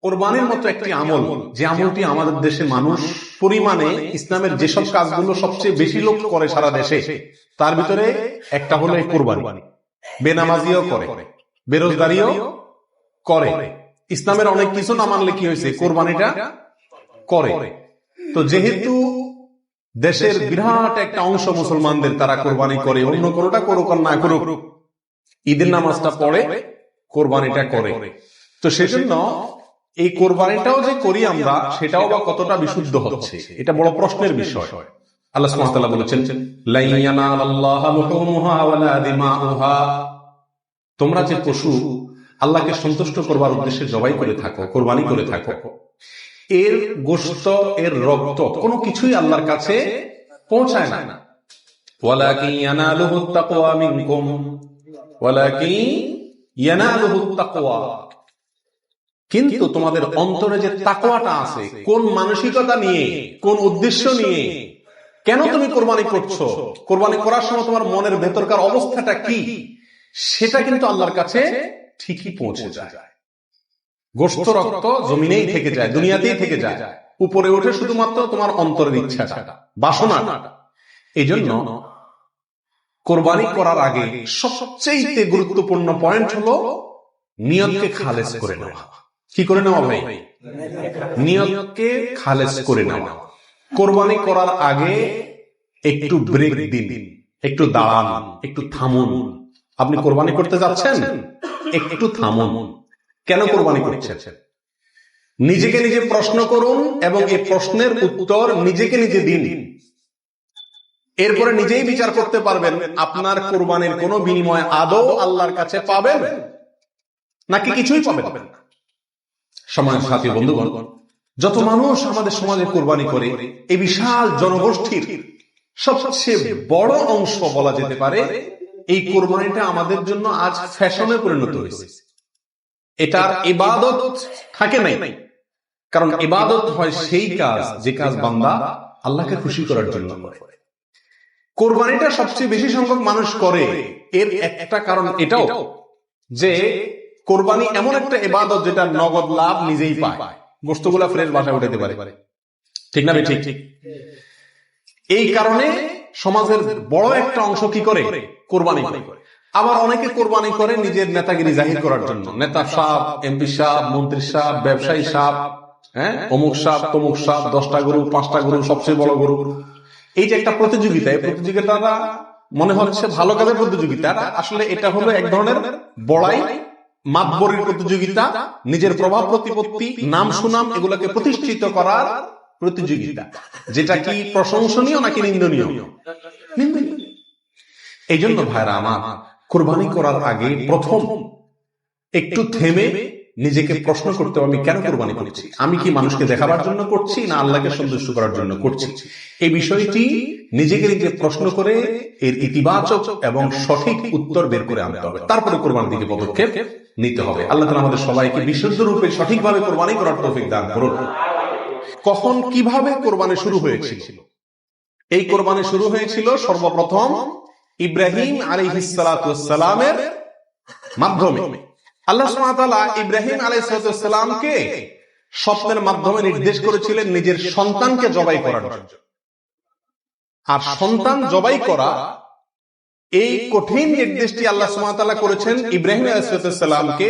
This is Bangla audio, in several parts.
কোরবানির মতো একটি আমল, যে আমলটি আমাদের দেশে মানুষ পরিমাণে ইসলামের যেসব কাজগুলো সবচেয়ে বেশি লোক করে সারা দেশে, তার ভিতরে একটা হলো এই কোরবানি। বেনামাজিও করে, বেরোজগারিও করে, ইসলামের অনেক কিছু না মানলে কি হয়েছে, কোরবানিটা করে। তো যেহেতু দেশের বিরাট একটা অংশ মুসলমানদের তারা কোরবানি করে, অন্য কোনোটা করুক আর না করুক, ঈদের নামাজটা পড়ে, কোরবানিটা করে। তো সেজন্য এই কোরবানিটাও যে করি আমরা, সেটাও বা কতটা বিশুদ্ধ হচ্ছে, এটা বড় প্রশ্নের বিষয়। আল্লাহ সুবহানাহু ওয়া তাআলা বলেছেন, লা ইয়ানালাল্লাহু লুহুমুহা ওয়ালা দিমাউহা, তোমরা যে পশু আল্লাহকে সন্তুষ্ট করবার উদ্দেশ্যে জবাই করে থাকো, কোরবানি করে থাকো, এর গোশত, এর রক্ত কোনো কিছুই আল্লাহর কাছে পৌঁছায় না। ওয়ালাকিন ইয়ানালুহুত তাকওয়া মিনকুম, ওয়ালাকিন ইয়ানালুহুত তাকওয়া, কিন্তু তোমাদের অন্তরে যে তাকওয়াটা আছে, কোন মানসিকতা নিয়ে, কোন উদ্দেশ্য নিয়ে, কেন তুমি কোরবানি করছো, কোরবানি করার সময় তোমার মনের ভেতরকার অবস্থাটা কি, সেটা কিন্তু আল্লাহর কাছে ঠিকই পৌঁছে যায়। গোশত রক্ত জমিনেই থেকে যায়, দুনিয়াতেই থেকে যায়, উপরে ওঠে শুধুমাত্র তোমার অন্তরের ইচ্ছাটা, বাসনাটা। এই জন্য কোরবানি করার আগে সবচেয়ে গুরুত্বপূর্ণ পয়েন্ট হলো নিয়তকে খালেস করে নেওয়া। কি করে নেওয়া ভাই? নিয়তকে খালেস করে নেওয়া। কোরবানি করার আগে একটু ব্রেক দিন, একটু দাঁড়ান, একটু থামুন। আপনি কোরবানি করতে যাচ্ছেন, একটু থামুন। কেন কোরবানি করছেন নিজেকে নিজে প্রশ্ন করুন, এবং এই প্রশ্নের উত্তর নিজেকে নিজে দিন। এরপরে নিজেই বিচার করতে পারবেন আপনার কোরবানির কোনো বিনিময় আদৌ আল্লাহর কাছে পাবেন নাকি কিছুই পাবেন না। সমাজ সাথী বন্ধুগণ, যত মানুষ আমাদের সমাজে কোরবানি করে, এই বিশাল জনগোষ্ঠীর সবচেয়ে বড় অংশ বলা যেতে পারে, এই কোরবানিটা আমাদের জন্য আজ ফ্যাশনে পরিণত হয়েছে। এটার ইবাদত থাকে নাই, কারণ ইবাদত হয় সেই কাজ যে কাজ বান্দা আল্লাহকে খুশি করার জন্য করে। কোরবানিটা সবচেয়ে বেশি সংখ্যক মানুষ করে, এর একটা কারণ এটাও যে কোরবানি এমন একটা ইবাদত যেটা নগদ লাভ নিজেই পায়, গোশতগুলা ফ্রেশ বাসায় উঠাতে পারে, ঠিক না? ঠিক। এই কারণে সমাজের বড় একটা অংশ কি করে, কোরবানি করে। আবার অনেকে কোরবানি করে নিজের নেতাগিরি জাহির করার জন্য। নেতা সাহেব, এমপি সাহেব, মন্ত্রী সাহেব, ব্যবসায়ী সাহেব, অমুক সাহেব, তমুক সাহেব, 10টা গরু, 5টা গরু, সবচেয়ে বড় গরু। এই যে একটা প্রতিযোগিতা, এই প্রতিযোগিতাটা মনে হচ্ছে ভালো কাজের প্রতিযোগিতা, আসলে এটা হলো এক ধরনের বড়াই, মাতবরের প্রতিযোগিতা, নিজের প্রভাব প্রতিপত্তি, নাম সুনাম এগুলোকে প্রতিষ্ঠিত করার প্রতিযোগিতা, যেটা কি প্রশংসনীয় নাকি নিন্দনীয়? এই জন্য ভাইরা আমার, কোরবানি করার আগে প্রথম একটু থেমে নিজেকে প্রশ্ন করতে হবে, আমি কেন কোরবানি করছি? আমি কি মানুষকে দেখাবার জন্য করছি না আল্লাহকে সন্তুষ্ট করার জন্য করছি? এই বিষয়টি নিজেকে নিজে প্রশ্ন করে এর ইতিবাচক এবং সঠিক উত্তর বের করে আনতে হবে, তারপরে কোরবানির দিকে পদক্ষেপ নিতে হবে। আল্লাহ তাআলা আমাদের সবাইকে বিশুদ্ধ রূপে সঠিকভাবে কোরবানি করার তৌফিক দান করুন। কখন কিভাবে কোরবানি শুরু হয়েছিল? এই কোরবানি শুরু হয়েছিল সর্বপ্রথম ইব্রাহিম আলাইহিস সালাতু ওয়াস সালামের মাধ্যমে। আল্লাহ সুবহানাহু ওয়া তাআলা ইব্রাহিম আলাইহিস সালাতু ওয়াস সালামকে স্বপ্নের মাধ্যমে নির্দেশ করেছিলেন নিজের সন্তানকে জবাই করার জন্য। আর সন্তান জবাই করা, এই কঠিন নির্দেশটি আল্লাহ সুবহানাহু ওয়া তাআলা করেছেন ইব্রাহিম আলাইহিস সালাতু ওয়াস সালামকে।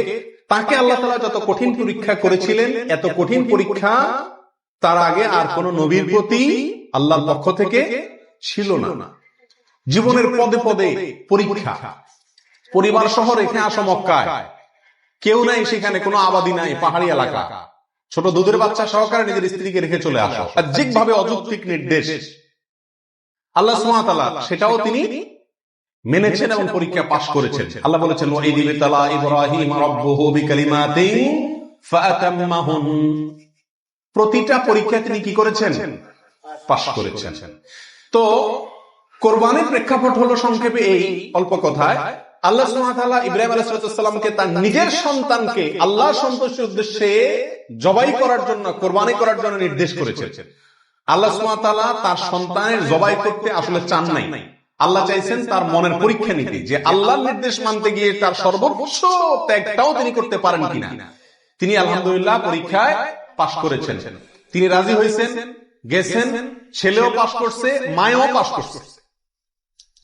তাকে আল্লাহ তাআলা যত কঠিন পরীক্ষা করেছিলেন, এত কঠিন পরীক্ষা তার আগে আর কোন নবীর প্রতি আল্লাহর পক্ষ থেকে ছিল না। জীবনের পদে পদে পরীক্ষা। পরিবার সহ রেখে আসো মক্কায়, কেউ নাই সেখানে, কোনো আবাদি নাই, পাহাড়ি এলাকা, ছোট দুধের বাচ্চা সহকারে নিজের স্ত্রীকে রেখে চলে আসো। বাহ্যিকভাবে অযৌক্তিক নির্দেশ, আল্লাহ সুবহানাহু ওয়া তাআলা সেটাও তিনি মেনেছেন এবং পরীক্ষা পাশ করেছেন। আল্লাহ বলেছেন, ওয়া ইয ইবতালা ইব্রাহিম রাব্বুহু বিকালিমাতিন ফাআতাম্মাহুন। প্রতিটা পরীক্ষা তিনি কি করেছেন? পাশ করেছেন। তো কোরবানির প্রেক্ষাপট হলো সংক্ষেপে এই, অল্প কথায়, আল্লাহ সুবহানাহু ওয়া তাআলা ইব্রাহিম আলাইহিস সালামকে তার নিজের সন্তানকে আল্লাহ সন্তুষ্টির উদ্দেশ্যে জবাই করার জন্য, কোরবানি করার জন্য নির্দেশ করেছেন। আল্লাহ সুবহানাহু ওয়া তাআলা তার সন্তানের জবাই করতে আসলে চান নাই, আল্লাহ চাইছেন তার মনের পরীক্ষা নিতে, যে আল্লাহর নির্দেশ মানতে গিয়ে তার সর্বোচ্চ ত্যাগটাও তিনি করতে পারেন কিনা। তিনি আলহামদুলিল্লাহ পরীক্ষায় পাশ করেছেন, তিনি রাজি হয়েছেন, গেছেন, ছেলেও পাশ করছে, মায়েও পাশ করছে,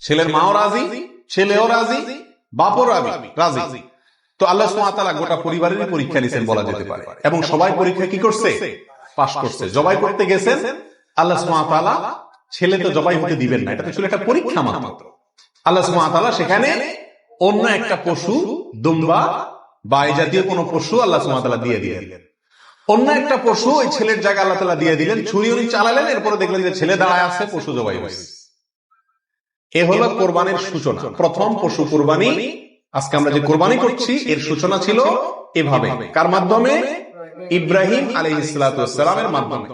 ছেলের মাও রাজি, ছেলেও রাজি, বাপও রাজি। তো আল্লাহ সুবহানাহু ওয়া তাআলা গোটা পরিবারেরই পরীক্ষা নিছেন বলা যেতে পারে, এবং সবাই পরীক্ষা কি করছে? পাশ করছে। জবাই করতে গেছেন, আল্লাহ সুবহানাহু ওয়া তাআলা ছেলে তো জবাই হতে দিবেন না, এটা তো ছিল একটা পরীক্ষা মাত্র। আল্লাহ সুবহানাহু ওয়া তাআলা সেখানে অন্য একটা পশু, দুম্বা বা এই জাতীয় কোন পশু আল্লাহ সুবহানাহু ওয়া তাআলা দিয়ে দিলেন। অন্য একটা পশু ওই ছেলের জায়গা আল্লাহ তাআলা দিয়ে দিলেন, ছুরি উনি চালালেন, এরপরে দেখলেন যে ছেলে দাঁড়ায় আছে, পশু জবাই হয়েছে। এ হলো কোরবানির সূচনা, প্রথম পশু কোরবানি। আজকে আমরা যে কোরবানি করছি এর সূচনা ছিল এভাবে, কার মাধ্যমে? ইব্রাহিম আলাইহিস সালাতু ওয়াস সালামের মাধ্যমে।